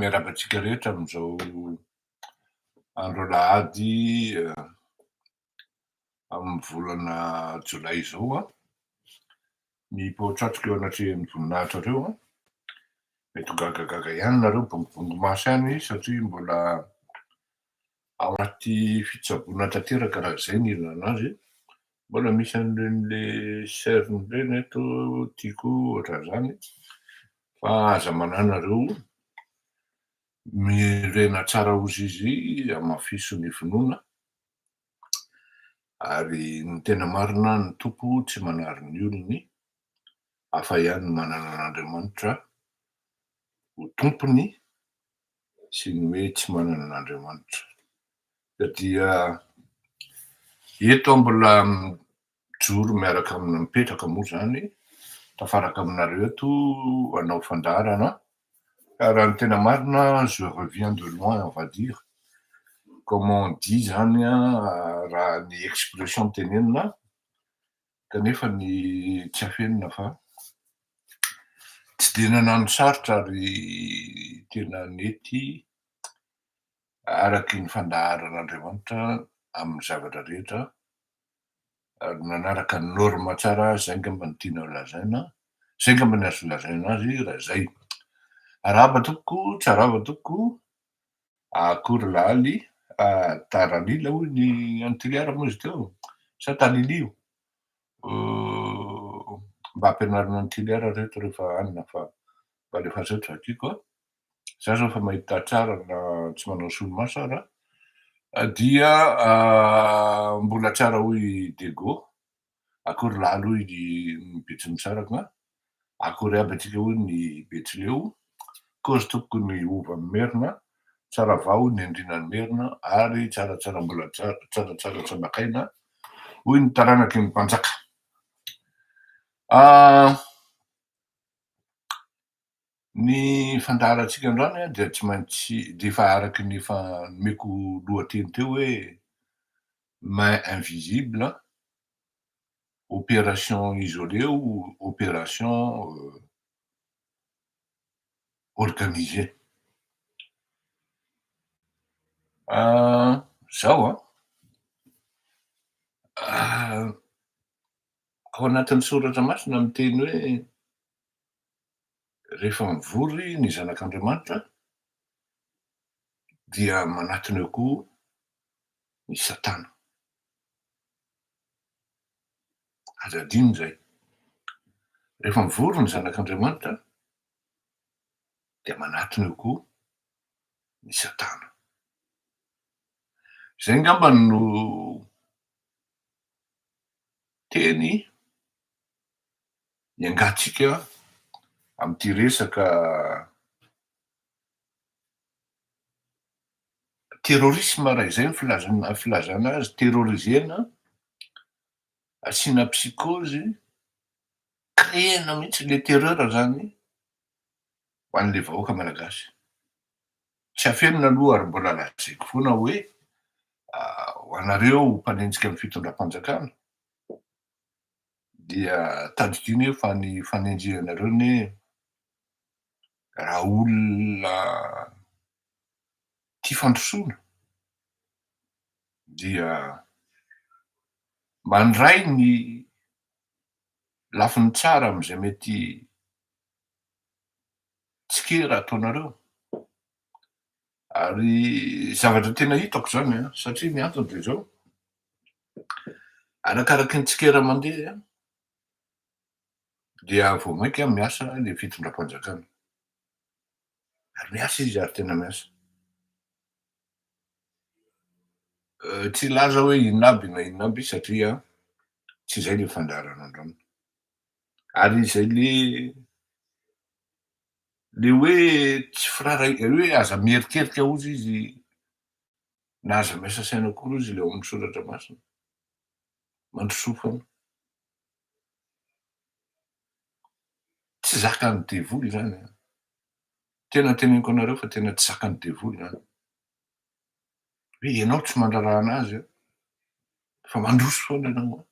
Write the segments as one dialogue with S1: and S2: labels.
S1: Miarahaba antsika rehetra amin'izao andro alahady amin'ny volana jolay izao an, mipoatratrika eo anatrehan'ny voninahitra ireo an, mety ho gagagaga ihany nareo bongobongo maso ihany satria mbola ao anaty fitsaboana tanteraka raha izay ny ilana anazy. Mbola misy an'ireny serony ireny eto tiako ohatran'izany fa aza mananareo mirena tsara ozy izy hamafiso ny finoana ary ny tena marina ny tompo tsy manary ny olony hafa ihany ny manana an'Andriamanitra ho tompony sy ny hoe tsy manana an'Andriamanitra. Dia eto mbola mijoro miaraka amina mipetraka moa zany tafaraka aminareo eto hanao fandaharana ka raha ny tena marina je reviens de loin on va dire comme on dit zany raha ny expression tenenina kanefa ny tsy afenina fa tsy de nanano sarotra ary tena nety araky ny fandaharan'Andriamanitra amin'ny zavatra rehetra ary nanaraka ny norma tsara zay ngamba ny tiana lazaina, zay ngamba ny azo lazaina azy raha zay. Arahaba tompoko, tsarava tompoko, akory laly, taralila hoy ny antilliara moa izy teo sa talilio? Mba ampianarina antilliara rehetra rehefa anina fa mba alefaso eto vakiko a. Za zao fa mahita tsara na tsy manao solomaso ara dia mbola tsara hoy Dego, akory laly hoy ny Betsimisaraka, akory aby atsika hoy ny Betsileo, kozy tompoko ny ova ny Merina, tsara vao ny andrina ny Merina ary tsaratsara mbola tsaratsara tsabakaina hoy ny taranaky ny mpanjaka. Ny fandaharantsika androany dia tsy maintsy de efa araky ny efa nomeko lohateny teo hoe main invisible, opération isolée ou opération organisée. Zao ao anatin'ny soratra masina miteny hoe rehefa mivory ny zanak'Andriamanitra dia manatona eo koa ny Satana. Aza adino zay. Rehefa mivory ny zanak'Andriamanitra dia manatona eo koa ny Satana. Zay ngamba no teny iangatsika amin'ity resaka terrorisme raha izay ny filazana azy, terrorisena, asiana psychose, créena mihitsy le terreur zany ho an'le vahoaka malagasy. Tsy afenina aloha ary mbola lazaiko foana hoe ho anareo mpanenjika ny fitondram-panjakana dia tadidiny hoe fa ny fanenjehanareo ny raha olona tia fandrosoana dia mandray ny lafiny tsara am'izay mety tsikera ataonareo ary zavatra tena hitako zany satria ny antony de zao arakaraky ny tsikera mandeha dia vao mainka miasa le fitondram-panjakana ary miasa izy ary tena miasa. Tsy laza hoe inona aby na inona aby satria tsy zay le fandaharan'Andriamanitra ary izay le hoe tsy hoe aza mierikerika ozy izy na aza miasa saina koa izy le ao amin'ny soratra masina mandrosofana tsy zakan'ny devoly zany tena teneniko anareo fa tena tsy zakan'ny devoly zany hoe ianao tsy mandraraha anazy fa mandroso foana ianao.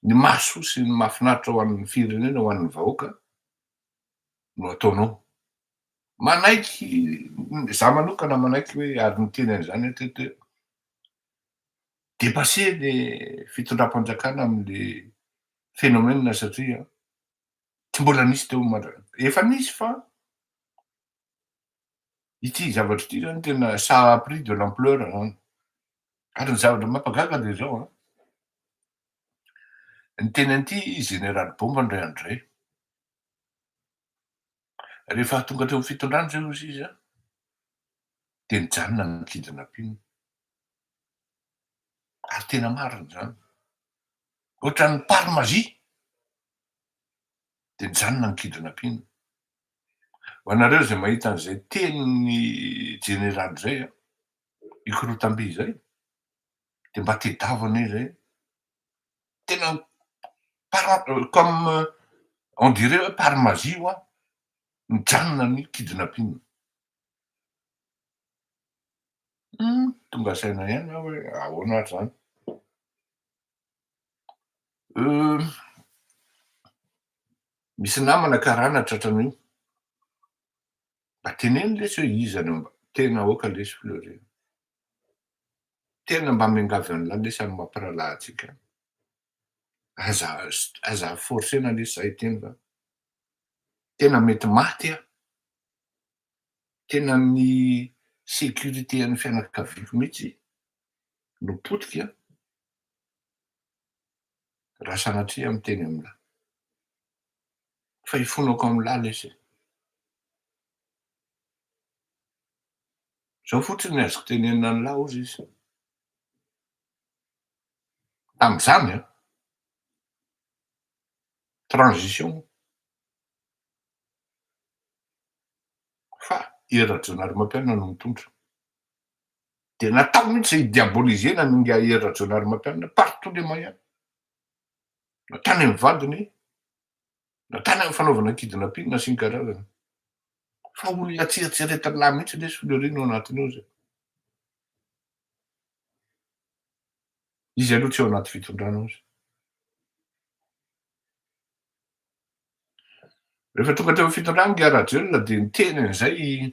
S1: Ny maso sy ny mahafinaritra ho an'ny firenena ho an'ny vahoaka no ataonao manaiky za manokana manaiky hoe ary niteny an'izany teto hoe dépassé le fitondram-panjakana am'le phénomène satria tsy mbola nisy teo efa nisy fa ity zavatra ity zany tena ça a pris de l'ampleur zany. Ary ny zavatra mampagaga de zao niteny an'ity général Bomba indray andray. Rehefa tonga teo am'fitondrany zay hozy izy de nijanona ny kidnapping. Ary tena marina zany. Ohatran'ny pary mazie de nijanona ny kidnapping. Ho anareo zay mahita an'izay tenin'ny général zay Ikorotamby zay de mba tedavana izy zay. Tena comme on dirait hoe pary mazie nijanona ny kidnapping. Tonga saina ihany aho hoe ahoana ary zany. Misy namana karana tratran'io. Mba teneno lesy hoe iza no mba tena aoka lesy Fleury. Tena mba miangavy an'lahy lesy amin'ny mampirahalahy antsika. Aza forcena lesy zahay teny fa tena mety maty tena ny sécurité an'ny fianakaviako mihitsy no potika raha sanatria miteny amin'lahy. Fa hifonako amin'lahy lesy. Zao fotsiny azoko tenenina an'lahy ozy izy. Tam'zany transition. Fa Era-Jonary Mampianina no mitondra. De natao mihitsy hidiabolisena ny Era-Jonary Mampianina partout les moyens. Natany amin'ny vadiny, natany amin'ny fanaovana kidnapping sy ny karazany. Fa olona tsy eritreretin'lahy mihitsy lesy Fleury no anatin'io zay. Izy aloha tsy ao anaty fitondrana ozy. Rehefa tonga teo am'fitondrana Garadiolina de niteny an'izay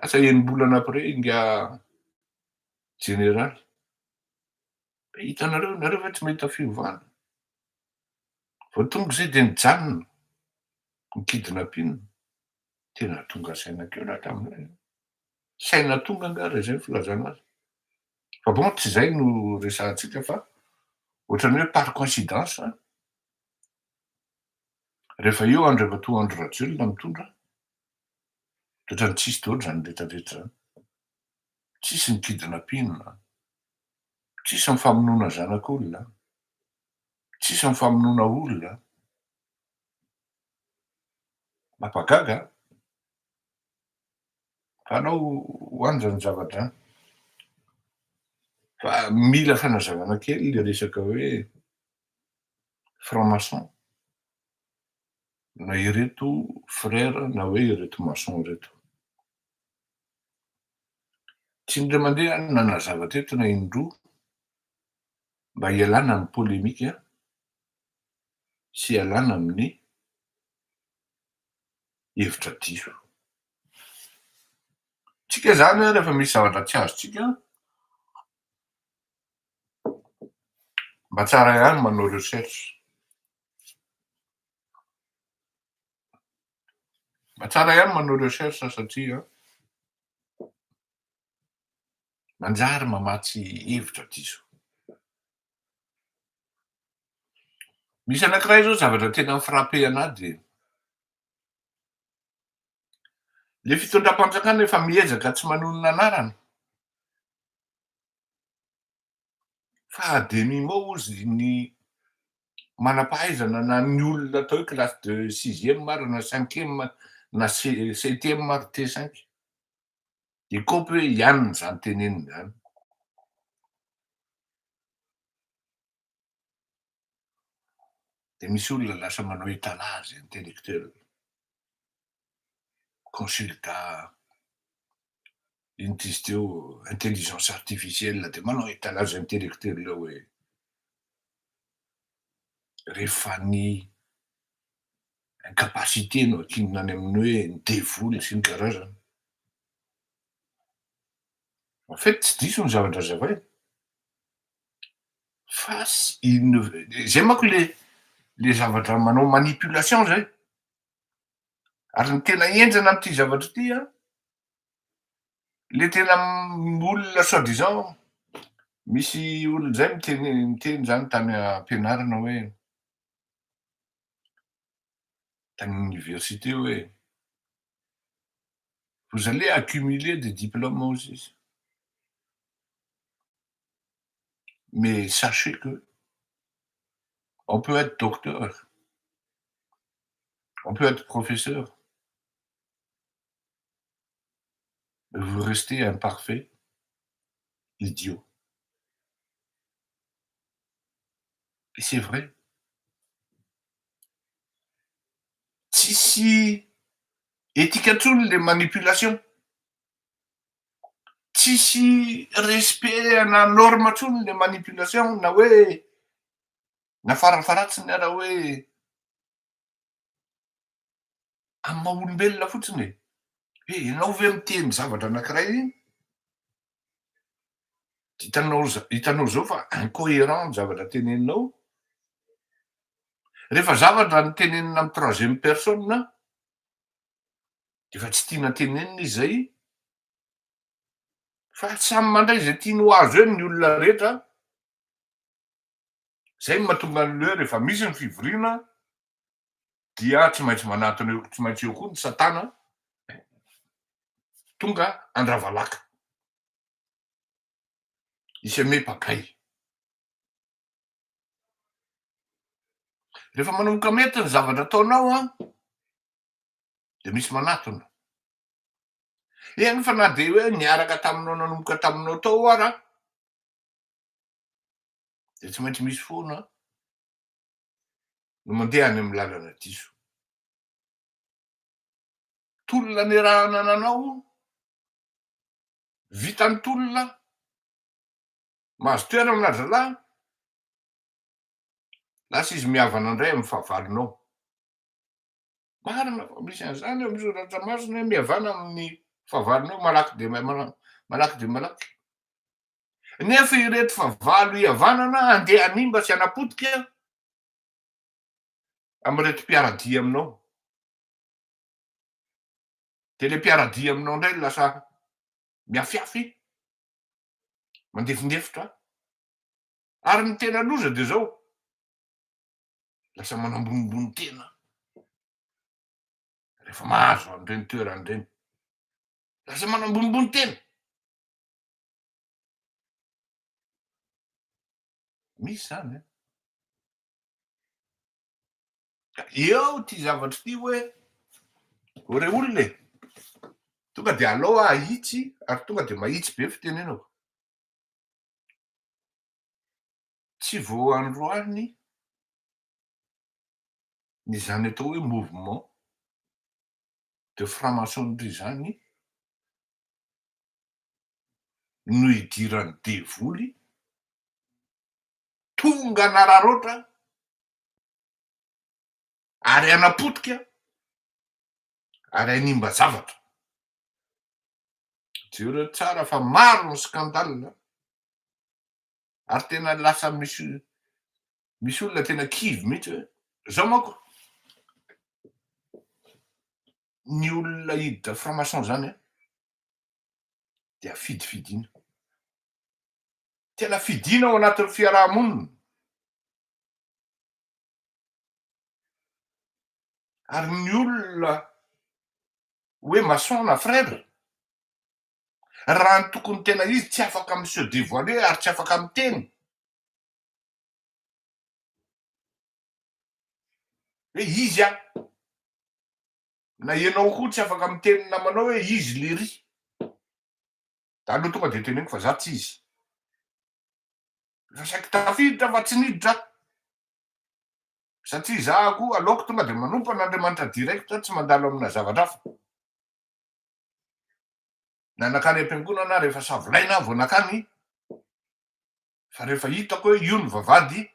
S1: asa enim-bolana après général. Hitanareo nareo ve tsy mahita fiovana? Vao tonga zay de nijanona ny kidnapping. Tena tonga sainakeo raha tamin'izay. Saina tonga anga raha izay filazana azy. Fa bon tsy zay no resahantsika fa ohatran'ny hoe par coïncidence rehefa eo andro efa tonga andro Radiolina mitondra de ohatrany tsisy daholo zany rehetrarehetra zany. Tsisy ny kidnapping, tsisy ny famonoana zanak'olona, tsisy ny famonoana olona. Mampagaga. Fa anao hoany zany zavatra zany. Fa mila fanazavana kely le resaka hoe franc-maçon na ireto frère na hoe ireto maçon reto. Tsy indray mandeha nanazava teto na indroa mba hialana amin'ny polémika sy hialana amin'ny hevitra diso. Tsika zany rehefa misy zavatra tsy azontsika mba tsara ihany manao recherche. Mba tsara ihany manao recherche satria manjary mamatsy hevitra diso. Misy anankiray zao zavatra tena mi-frappé anahy de le fitondram-panjakana efa miezaka tsy manohy ny anarana. Fa à demi-mot ozy ny manam-pahaizana na ny olona atao hoe classe de 6e ary na 5e na 7e ary T5 de kaopy hoe ihany zany teneniny zany. De misy olona lasa manao étalage intellectuel, consulta ino dizy teo intelligence artificielle de manao étalage intellectuel hoe rehefa ny incapacité no akinona any amin'ny hoe ny devoly sy ny karazany. En fait tsy diso ny zavatra zavaina fa zay manko le zavatra manao manipulation zay. Ary ny tena enjana am'ty zavatra ty a, le tena olona soi-disant misy olona zay miteny zany tany am-pianarana hoe tany université hoe: «Vous allez accumuler des diplômes aussi. Mais sachez que on peut être docteur, on peut être professeur, mais vous restez imparfait, idiot». Et c'est vrai. Tsisy etika intsony le manipulation. Tsisy respect na norme intsony le manipulation na hoe na farafaratsiny ara hoe amy maha olombelona fotsiny e. Ianao ve miteny zavatra anankiray iny, hitanao zao fa incohérent ny zavatra teneninao. Rehefa zavatra ny tenenina amy troisième personne de fa tsy tiana tenenina izy zay, fa samy mandray zay tiany ho azo eny ny olona rehetra. Zay no mahatonga an'le hoe rehefa misy ny fivoriana dia tsy maintsy manatona eo, tsy maintsy eo koa ny satana tonga andravalaka, isemepakay. Rehefa manomboka mety ny zavatra ataonao a, de misy manatona. Eny fa na de hoe niaraka taminao nanomboka taminao tao ara, de tsy maintsy misy foana no mandeha any amy lalana diso. Tolona niarahana ananao, vitan'ny tolona, mahazo toerana na zalahy, lasa izy mihavana indray amy fahavalonao. Marina fa misy an'zany amy soratra masina hoe mihavana amin'ny fahavalonao malaky de malaky. Nefa ireto fahavalo iavanana andeha hanimba sy hanapotika am'reto mpiaradia aminao. De le mpiaradia aminao ndray lasa miafiafy, mandefindefitra, ary ny tena loza de zao, lasa manambonimbony tena rehefa mahazo an'reny toerany reny, lasa manambonimbony tena. Misy zany a. Ka eo ty zavatra ty hoe ore olona e, tonga de alao ahitsy ary tonga de mahitsy be fitenenako. Tsy vao androany ny zany atao hoe mouvement de franc-maçonnerie zany no idiran'ny devoly tonga nararoatra ary hanapotika ary hanimba zavatra. Jereo tsara fa maro ny scandale ary tena lasa misy olona tena kivy mihitsy hoe zao manko ny olona hiditra franc-maçon zany a de afidifidiana. Tena fidiana ao anatin'ny fiarahamonina. Ary ny olona hoe maçon na frère, raha ny tokony tena izy tsy afaka amy se dévoiler ary tsy afaka miteny hoe izy a, na ianao koa tsy afaka miteny namanao hoe izy le ry, da aleo tonga de teneniko fa za tsy izy. Fa saiky tafiditra fa tsy niditra satria za koa aleoko tonga de manompo an'Andriamanitra direct, tsy mandalo amina zavatra hafa. Na nakany am-piangonana rehefa savolaina aho vao nakany, fa rehefa hitako hoe io ny vavahady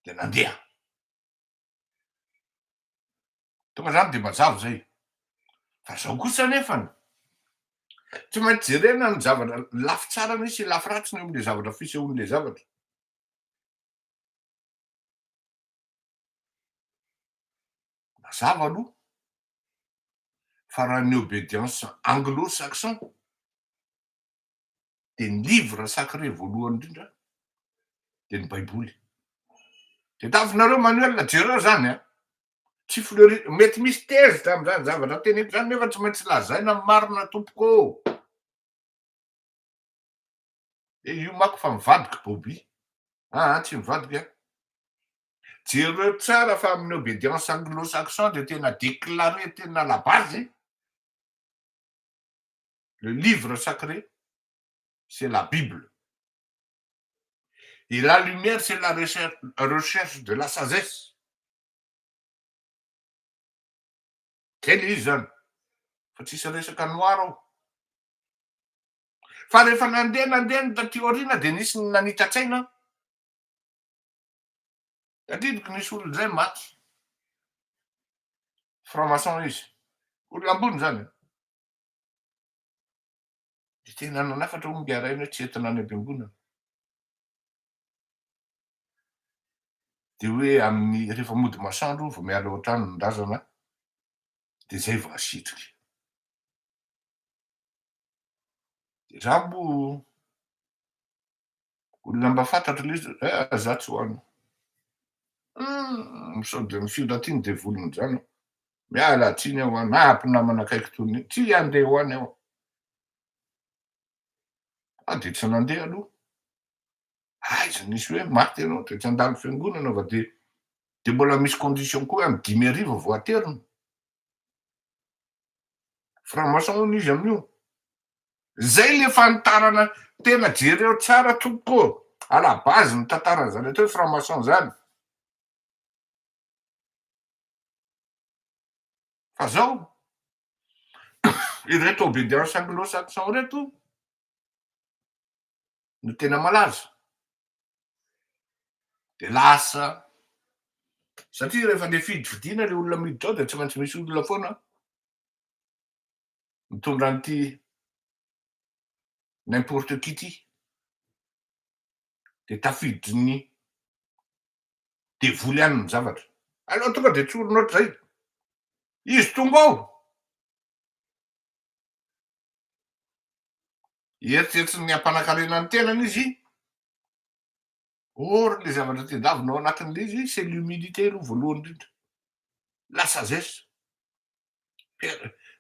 S1: de nandeha. Tonga zany de mazava zay. Fa zao kosa nefany, tsy maintsy jerena ny zavatra lafy tsara misy lafy ratsiny eo am'le zavatra fisehoan'le zavatra. Mazava aloha fa raha ny obédience anglo-saxon de ny livre sacré voalohany indrindra de ny baiboly. De tafinareo Manuel jereo zany a, tsy mety misy tezy tam'zany zavatra teneniko zany nefa tsy maintsy lazaina marina tompoko. De io manko fa mivadiky Bobby. Tsy mivadika. Jereo tsara fa amin'ny obédience anglo-saxon de tena déclaré tena la base. Le livre sacré, c'est la Bible. Et la lumière, c'est la recherche de la sagesse. Kely izy zany. Fa tsisy resaka noir ao. Fa rehefa nandeha taty aoriana de nisy ny nanita-tsaina. Tadidiko nisy olona zay maty. Franc-maçon izy. Olona ambony zany. De tena nanafatra omby araina hoe tsy entina any am-piangonana. De hoe amin'ny rehefa mody masoandro vao miala ao an-trano ny razana, de zay vao asitriky. De raha mbo olona mba fantatro le izy, za tsy hoany. Misao mifindra ty ny devolony zany. Miala tsiny aho any, mpinamana akaiky toy ny tsy andeha ho any aho. De tsy nandeha aloha. Aiza nisy hoe maty anao de tsy andalo fiangonana va de mbola misy condition koa amy 5:00 vao aterina. Franc-maçon hono izy amin'io. Zay le fanitarana tena jereo tsara tompoko. À la base ny tantaran'zany atao hoe franc-maçon zany. Fa zao ireto obédience anglo-saxon reto no tena malaza. De lasa satria rehefa le fidividina le olona miditra ao de tsy maintsy misy olona foana mitondra an'ity n'importe qui ty. De tafiditry ny devoly any ny zavatra. Aleo tonga de tsy olona ohatr'izay. Izy tonga ao, eritreritry ny ampanakarena ny tenany izy. Or le zavatra tediavinao anatin'le izy, c'est l'humilité aloha voalohany indrindra. La sagesse.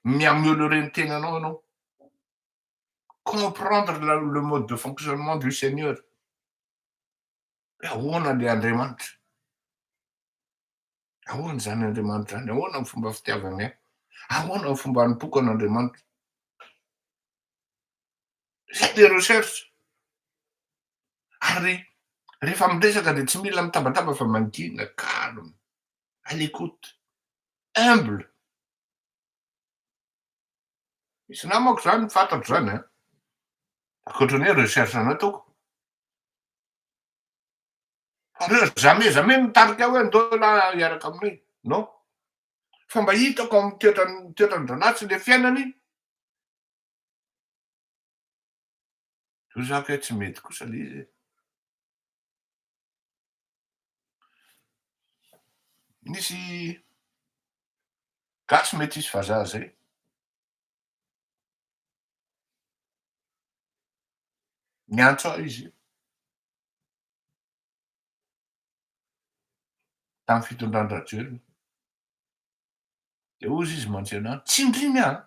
S1: Miaméliorer ny tenanao anao. Comprendre le mode de fonctionnement du Seigneur. Ahoana le Andriamanitra? Ahoana zany Andriamanitra zany? Ahoana ny fomba fitiavany ahy? Ahoana ny fomba nitoko an'Andriamanitra? Zay le recherche. Ary rehefa miresaka de tsy mila mitabataba fa mangina, calme, à l'écoute, humble. Misy namako zany fantatro zany a. Ankoatran'ny hoe recherche nataoko. Reo jamais nitarika hoe andao lahy hiaraka aminay. Non. Fa mba hitako amy toetrandran'atsy le fiainany. Lozako hoe tsy mety kosa le izy. Nisy gasy mety hisy vazaha zay. Niantso aho izy tamy fitondran-dRadio. De ozy izy manontany anahy, tsindriny aho.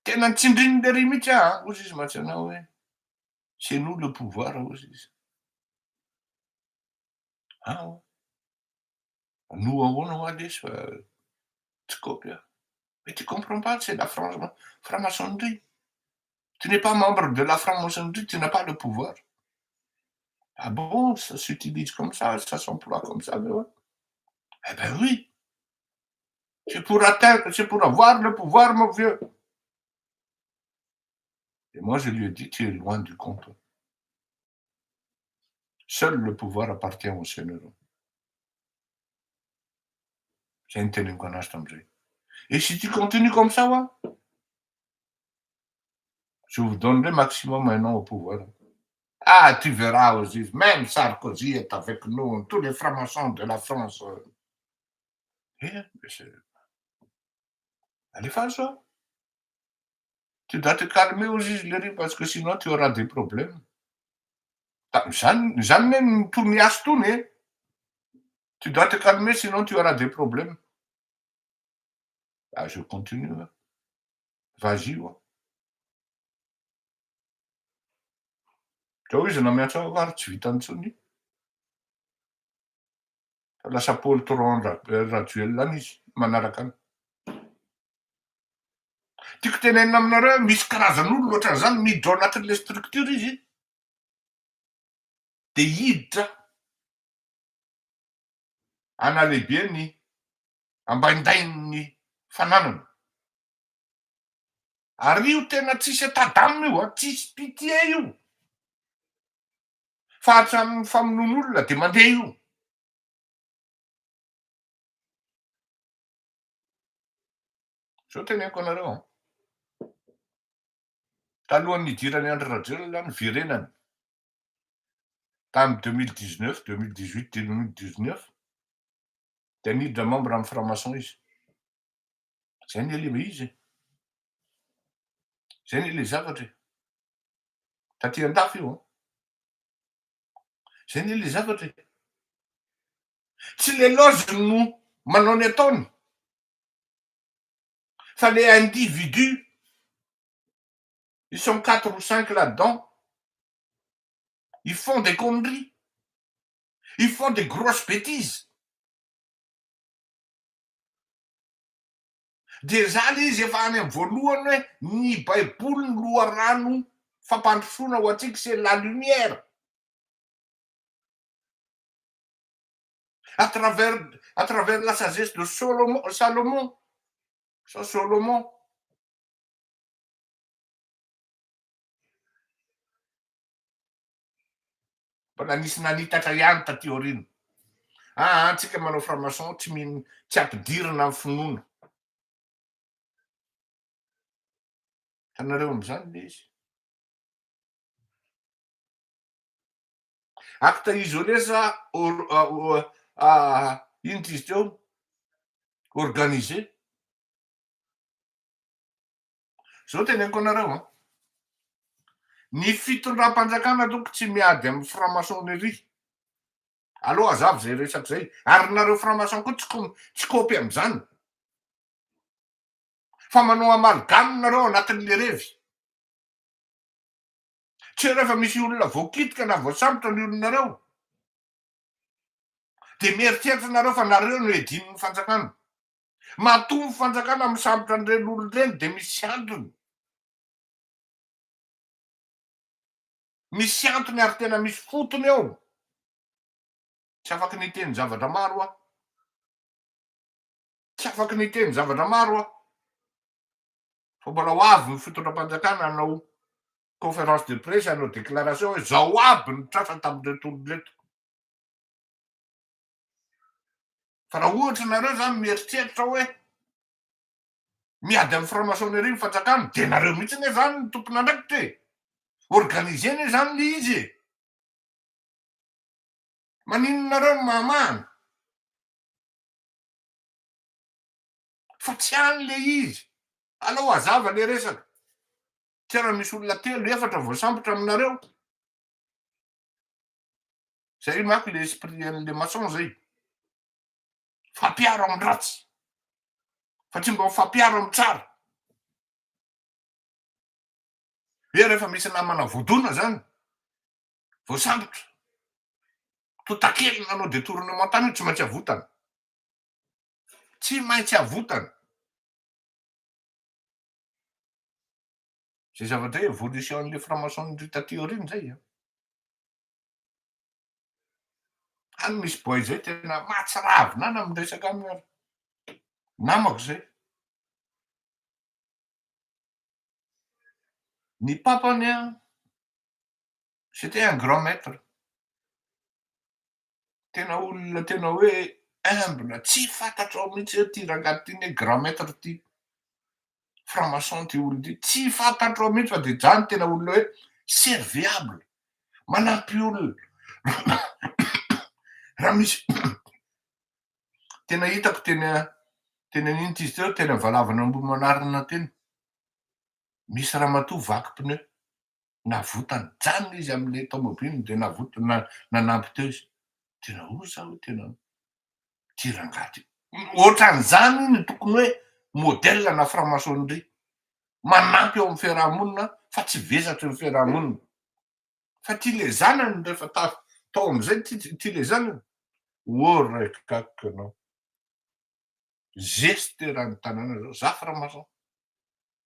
S1: Tena tsindriny le ry mihitsy aho. Ozy izy manontany anahy hoe c'est nous le pouvoir ozy izy. Nous ahoana ho aho lesy fa tsy kopy aho. Mais tu comprends pas, c'est la franc-maçonnerie. Tu n'es pas membre de la franc-maçonnerie, tu n'as pas le pouvoir. Ah bon, ça s'utilise comme ça s'emploie comme ça, ouais. Eh ben oui. C'est pour avoir le pouvoir, mon vieux. Et moi, je lui ai dit, tu es loin du compte. Seul le pouvoir appartient au Seigneur. Zay noteneniko anazy tam'izay. Et si tu continues comme ça, ouais, je vous donnerai maximum 1 an au pouvoir. Ah, tu verras aussi, même Sarkozy est avec nous, tous les francs-maçons de la France. Allez faire ça. Tu dois te calmer aussi, je le dis, parce que sinon tu auras des problèmes. Żadnym tu miastu, nie? Tu dois te calmer, sinon tu auras des problèmes. Ah, je continue. Hein. Vas-y. Ouais. To izy namiatra vary tsy vitany intsony. Fa lasa poltron radiela any izy manaraka any. Tiako tenenina aminareo misy karazan'olo loatran'izany miditra ao anatin'le structure izy. De hiditra analehibe ny ambaindain'ny fananana. Ary io tena tsisy atady io, tsisy pitié io. Fa hatramin'ny famonoan'olona de mandeha io. Zao teneniko anareo. Talohan'ny idirany Andry Rajoelina ny virenany. Tamin'ny 2019, 2018, 2019, dia niditra membre amin'ny franc-maçon izy. Zay ny le izy. Zay ny le zavatra. Taty an-dafy io. Zay ny le zavatra. Tsy le loge no manao ny ataony. Fa les individus, ils sont 4 ou 5 là-dedans, ils font des conneries, ils font des grosses bêtises. Déjà le izy efa any amin'ny voalohany hoe ny baiboly ny loharano fampandrosoana ho antsika c'est la lumière. À travers la sagesse de Salomon. Mbola nisy nanitatra ihany taty aoriana. Antsika manao franc-maçon tsy ampidirina amin'ny finoana. Tanareo am'izany le izy. Acte isolé sa ino izy teo? Organisé. Zao teneniko anareo. Ny fitondram-panjakana doko tsy miady amin'ny franc-maçonnerie. Aloha azavo zay resaka zay. Ary nareo franc-maçon koa tsy kopy am'izany. Fa manao amalgame nareo anatin'le revy. Tsy rehefa misy olona voakitika na voasambotra ny olonareo. De mieritseritra nareo fa nareo no edin'ny fanjakana. Matoa ny fanjakana misambotra an'ireny olona ireny de misy antony. Misy antony ary tena misy fotony eo. Tsy afaky niteny zavatra maro aho. Tsy afaky niteny zavatra maro aho. Fa mbola ho avy ny fitondram-panjakana hanao conférence de presse, hanao déclaration hoe zao aby ny tratra tamin'reto oloreto. Fa raha ohatra nareo zany mieritseritra hoe miady amin'ny franc-maçonnerie ny fanjakana, de nareo mihitsy ne zany ny tompony andraikitra e. Organisé ne zany le izy e. Maninona nareo no mahamana? Fa tsy any le izy. Alao hazava le resaka. Tsy raha misy olona 3-4 voasambotra aminareo. Zay manko le esprit an'le maçon zay. Fampiaro amin'ny ratsy. Fa tsy mba ho fampiaro amin'ny tsara. Hoe rehefa misy namana voadona zany, voasambotra, totakely nanao détournement tany io tsy maintsy avotana. Tsy maintsy avotana. Zay zavatra hoe évolution-n'le franc-maçonnerie taty aoriana zay. Any misy boy zay tena mahatsiravina any amin'ny resaka aminy ary. Namako zay. Ny papany c'était un grand maître. Tena olona tena hoe mbola tsy fantatrao mihitsy hoe ty rangahy ty hoe grand maître ty franc-maçon ty olo ty tsy fantatrao mihitsy fa de zany tena olona hoe serviable manampy olona raha misy tena hitako tena nino ty izy teo tena valavana ambo manarina teny misy ramatoa vaky pneu navotany janona izy am'le tomobily de nanampy teo izy tena oza hoe tena ty rangahy ty ohatran'izany ny tokony hoe modèle na franc-maçonnerie manampy eo amy fiarahamonina fa tsy vesatry ny fiarahamonina fa ty le zanany rehefa tao am'izay ty le zanany orekaka anao zesty raha ny tanàna zao za franc-maçon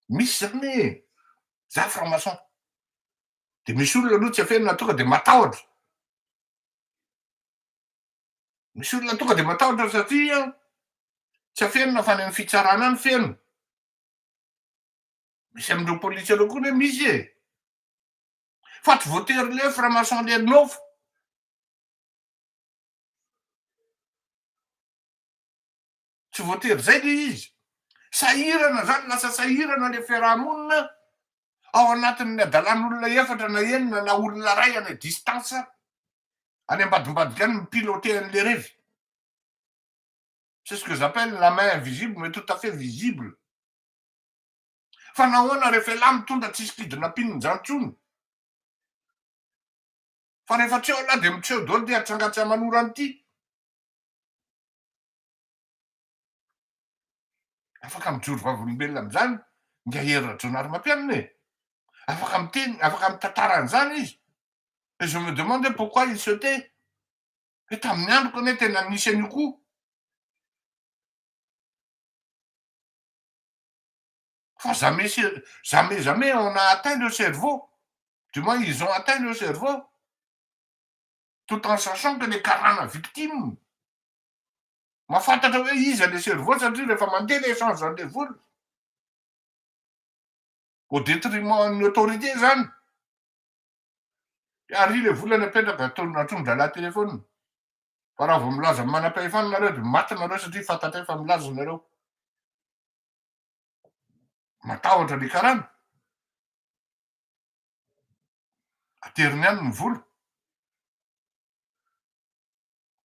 S1: misy zany e za franc-maçon de misy olona aloha tsy afenina tonga de matahotra misy olona tonga de matahotra satria tsy afenina fa any amy fitsarana any feno misy amindreo polisy reo koa hoe misy e fa tsy voatery le franc-maçon le nofo tsy voatery zay le izy sahirana zany lasa sahirana le fiarahamonina ao anatin'ny adalan'olona efatra na enina na olona ray any distance any ambadimbadika any mipiloter an'le revy c'est ce que j'appelle la main invisible mais tout à fait visible fa nahoana rehefa lahy mitondra tsisy kidina mpinonjantsony fa rehefa tsy eo lahy de mitseho daholo de atsangatsy manora an'ity afaka mijoro vavolombelona am'izany nga herina mampianina e afaka miteny afaka mitantara an'izany izy et je me demande pourquoi il se tait hoe tamin'ny androko anie tena nisy an'io koa fa jamais on a atteint le cerveau du moins ils ont atteint le cerveau tout en sachant que le karana victime mahafantatra hoe iza le cerveau satria rehefa mandeha le échange an'le vola au détriment ny autorité zany ary le volana apetraka natondra lahy telefônina fa raha vao milaza manam-pahefana nareo de maty nareo satria fantatra efa milaza nareo matahotra le karana ateriny any ny vola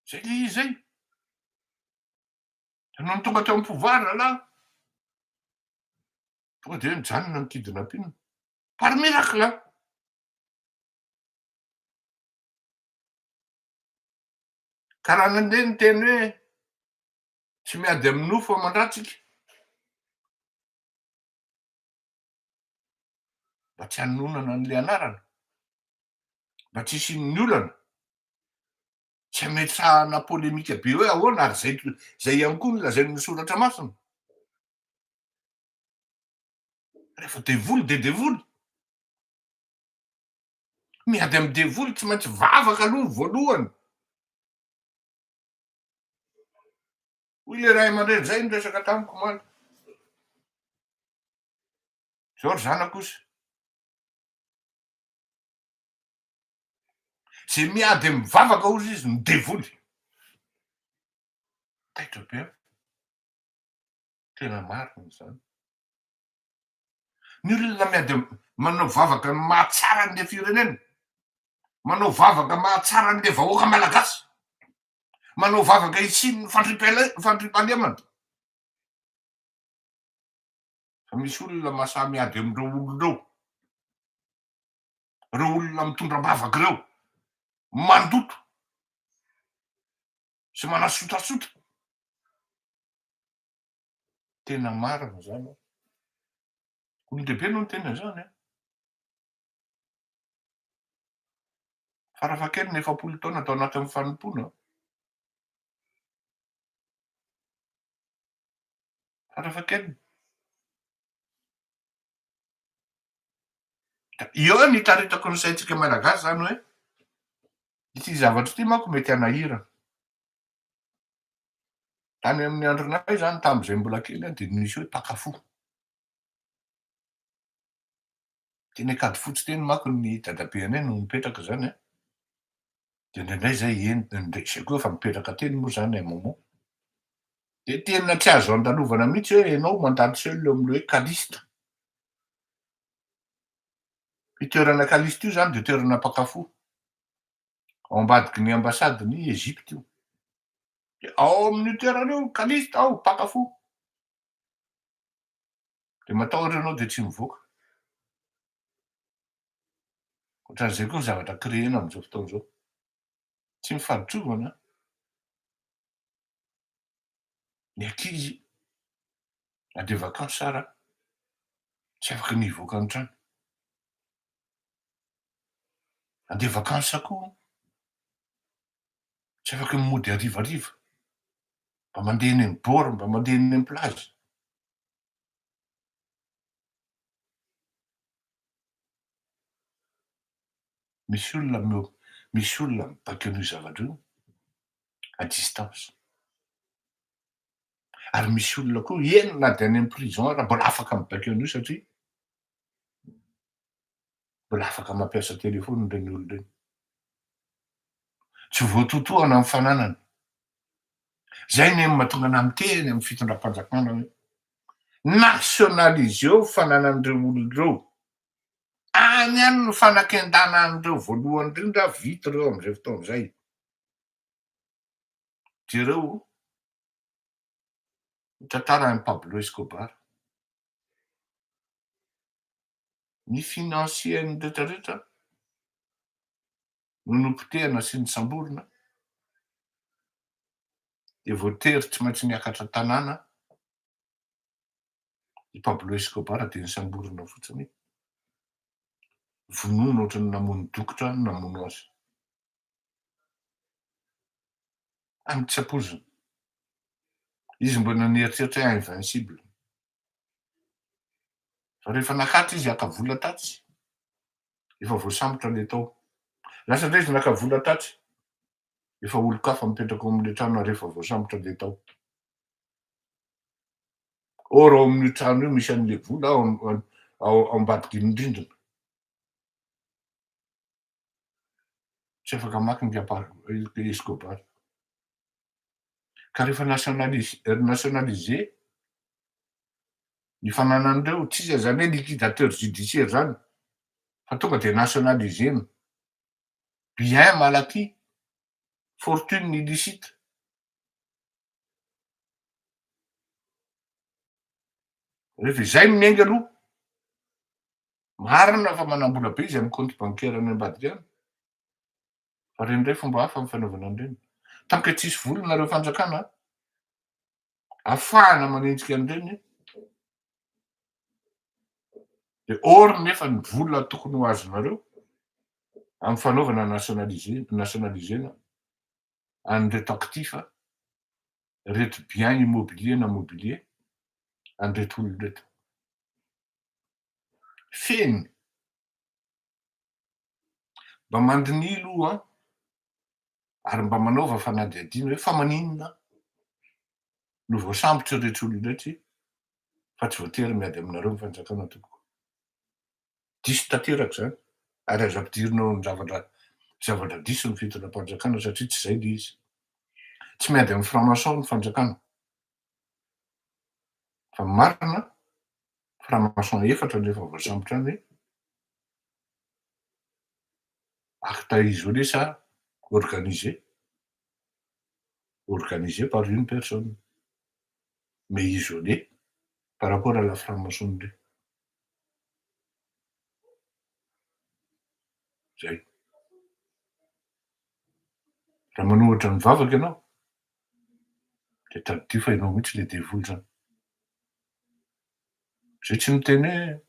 S1: zay le izy zay no ny tonga teo amy pouvoir lahy tonga de hoe mijanona ny kidinampinina par miracle karaha nandeha ny teny hoe tsy miady amy nofo aman-dratsika mba tsy hanonana an'le anarana mba tsy hisian'ny olana tsy hametrahana polemika be hoe ahoana ary zay ihany koa no lazainy misoratra masina rehefa devoly de devoly miady amy devoly tsy maintsy vavaka aloha voalohany hoy le ray aman-dreny zay no resaka tamiko maly zao ry zanako kosa zay miady amy vavaka ozy izy ny devoly taitra be tena marina zany ny olona miady manao vavaka ny mahatsara an'le firenena manao vavaka mahatsara an'le vahoaka malagasy manao vavaka hitsiny fandriam-pahalemana fa misy olona mahasahy miady amindreo olonreo reo olona mitondra-bavaky reo mandoto sy manasotrasota tena marina zany olon-dehibe no ny tena zany farafahakeliny efapolo taona tao anaty amy fanompona farafahakeliny eo nitaritako ny saintsika malagasy zany hoe ity zavatra ity manko mety anahira tany amin'ny andronay zany tam'izay mbola kely de nisy hoe takafo teny akady fotsy teny manko ny dadabeanay no mipetraka zany de indraindray zay zay koa efa mipetraka teny moa zany moment De tena tsy azo andalovana mihitsy hoe ianao mandalo seule am'le hoe kalista. Io toerana kalista io zany de toerana mpakafo. Ao ambadiky ny ambasadiny Ezipta io. De ao amin'io toerana io kalista ao mpakafo. De matahotra anao de tsy mivoaka. Ohatran'izay koa ny zavatra créena am'zao fotoana zao. Tsy mifaditrovana. Ny ankizy andeha vakansy sara, tsy afaky ny hivoaka ny trano. Andeha vakansy koa, tsy afaky mimody harivariva, mba mandeha eny amin'ny bôra, mba mandeha eny amin'ny plazy. Misy olona mibaiko an'io zavatra io à distance. Ary misy olona koa eny na de any amin'ny prison ara mbola afaka mibaiko an'io satria mbola afaka mampiasa telefony reny olona reny. Tsy voatotohana ny fananany. Zay ny mahatonga anahy miteny amin'ny fitondram-panjakana hoe nationaliseo fananan'ireo olona reo. Any ihany no fanaken-dana an'ireo voalohany indrindra vita reo am'izay fotoan'izay. Jereo tantaran'i Pablo Escobar. Ny financier-ny rehetrarehetra no nopotehana sy nisamborona de voatery tsy maintsy niakatra tanàna i Pablo Escobar de nisamborona fotsiny. Vonoina ohatran'ny namono dokotra no namono azy. Any tsy ampoizina. Izy mbola nieritreritra hoe invincible. Fa rehefa nakatra izy haka vola tatsy, efa voasambotra le tao. Lasa ndray izy naka vola tatsy, efa olon-kafa mipetraka ao amin'le trano rehefa voasambotra le tao. Or ao amin'io trano io misy an'le vola ao ambadiky ny rindrina. Tsy afaka mamaky ny Escobar. Ka rehefa nationaliser ny fananan'ireo, tsy iza zany hoe liquidateur judiciaire zany, fa tonga de nationalisena bien mal acquis, fortune illicite. Rehefa izay miainga aloha, marina fa manam-bola be izy amin'ny compte bancaire any ambadika any. Fa reny ndray fomba hafa ny fanaovana an'ireny. Tant que tsisy vola nareo fanjakana, ahafahana manenjika an'ireny, de or nefa ny vola tokony ho azonareo amin'ny fanaovana nationalisena an'ireto actif, reto bien immobilier na mobilier an'ireto olona reto. Feny. Mba mandinilo ary mba manaova fanadihadiana hoe fa maninona no voasambotra rehetra olona rehetra fa tsy voatery miady aminareo ny fanjakana tompoko. Diso tanteraka zany, ary azo ampidirinao ny zavatra diso ny fitondram-panjakana satria tsy zay le izy. Tsy miady amin'ny franc-maçon ny fanjakana. Fa marina franc-maçon efatra rehefa voasambotra any hoe acte isolé ça organisé par une personne, mais isolé par rapport à la franc-maçonnerie. Zay. Raha manohatra ny vavaka ianao, de taddio fa ianao mihitsy le devoly zany. Zay tsy miteny hoe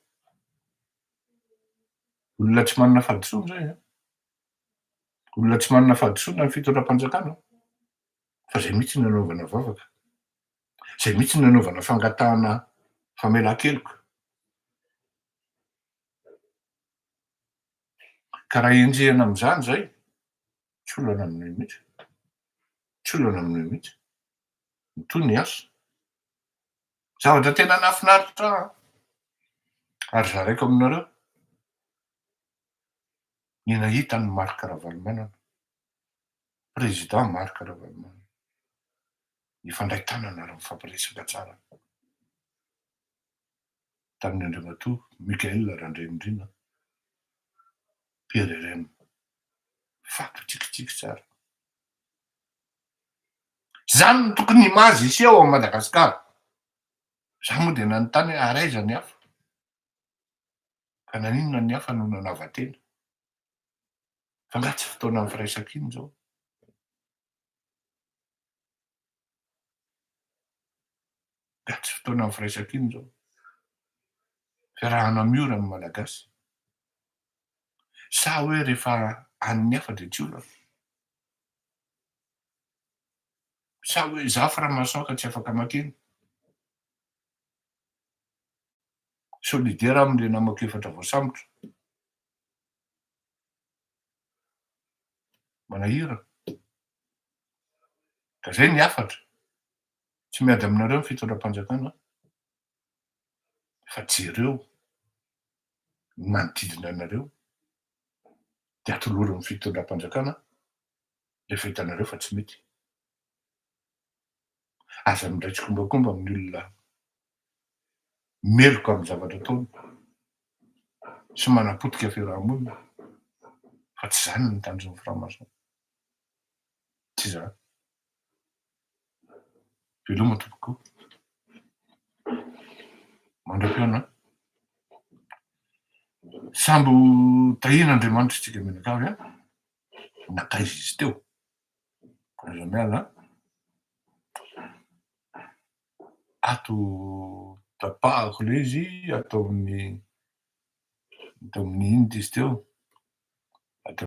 S1: olona tsy manana fahadisoana zay a. Olona tsy manana fahadisoana ny fitondram-panjakana. Fa zay mihitsy no anaovana vavaka. Zay mihitsy no anaovana fangatahana famelan-keloka. Ka raha enjehana am'zany zay, tsy olana amin'io mihitsy. Tsy olana amin'io mihitsy. Mitohy ny asa. Zavatra tena nahafinaritra ahy ary zaraiko aminareo, ny nahita ny Marc Ravalomanana, président Marc Ravalomanana. Ifandray tanana ary mifampiresaka tsara. Tamin'ny andriamatoa Mikael Randrendrina, Pierre Herem, fampitsikitsiky tsara. Zany no tokony himazy isy ao Madagasikara. Za moa de nanontany hoe araiza ny hafa? Ka naninona ny hafa no nanava-tena? Fa nga tsy fotoanan'ny firaisan-kiny zao. Nga tsy fotoanan'ny firaisan-kiny zao. Fiarahana miora ny Malagasy. Sa hoe rehefa an'ny hafa de tsy olana. Sa hoe za framason ka tsy afaka makeny. Solidaire am'le namako efatra voasambotra. Manahirana. Ka zay ny afatra. Tsy miady aminareo ny fitondram-panjakana, fa jereo ny manodidina anareo de atoloran'ny fitondram-panjakana le fa hitanareo fa tsy mety. Aza midraitsy kombakomba amin'ny olona meloka amin'ny zavatra ataony sy manapotika fiarahamonina, fa tsy zany ny tanjon'ny framason. Tsy zany. Veloma tompoko. Mandram-piona. Sambo tahian'Andriamanitra tsika mianakavy a. Nakaiza izy teo. Aiza miala ato tapahako le izy atao amin'ny inona izy teo?